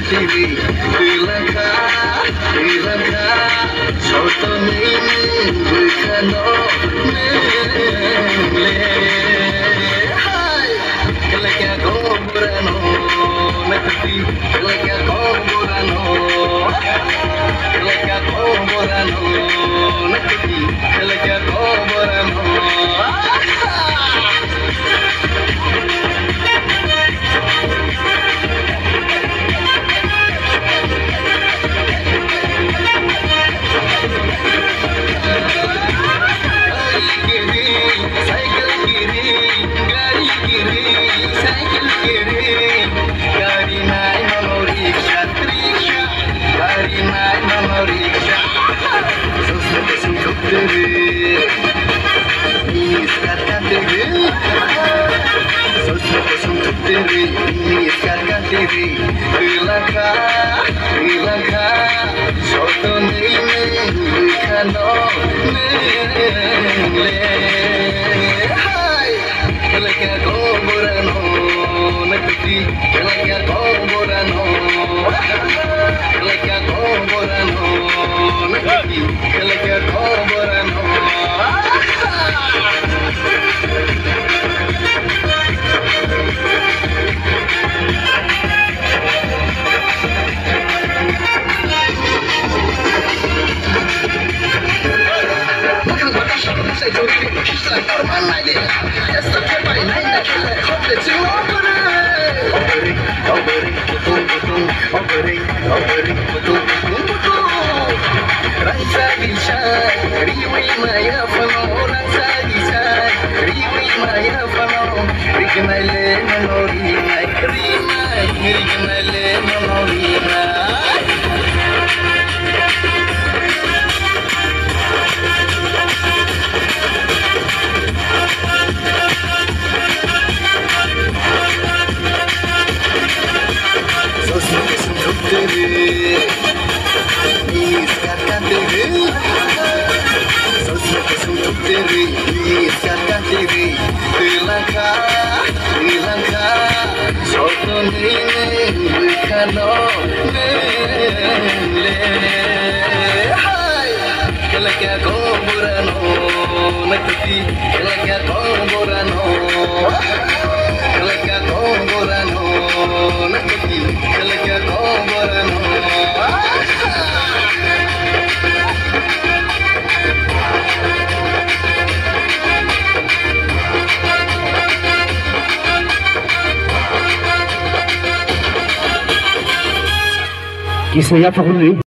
TV Dilangka Soto ini Bukano Nele Hai Keleknya komborano Nekati Keleknya komborano Keleknya komborano Nekati Keleknya komborano Dilangka Soto ini Bukano Nele Hai Keleknya komborano Nekati Keleknya komborano Keleknya komborano Nekati Keleknya komborano Dilangka Soto ini Bukano Nele Hai Keleknya komborano Nekati Keleknya komborano Keleknya komborano Nekati Keleknya komborano Kisah apa dulu?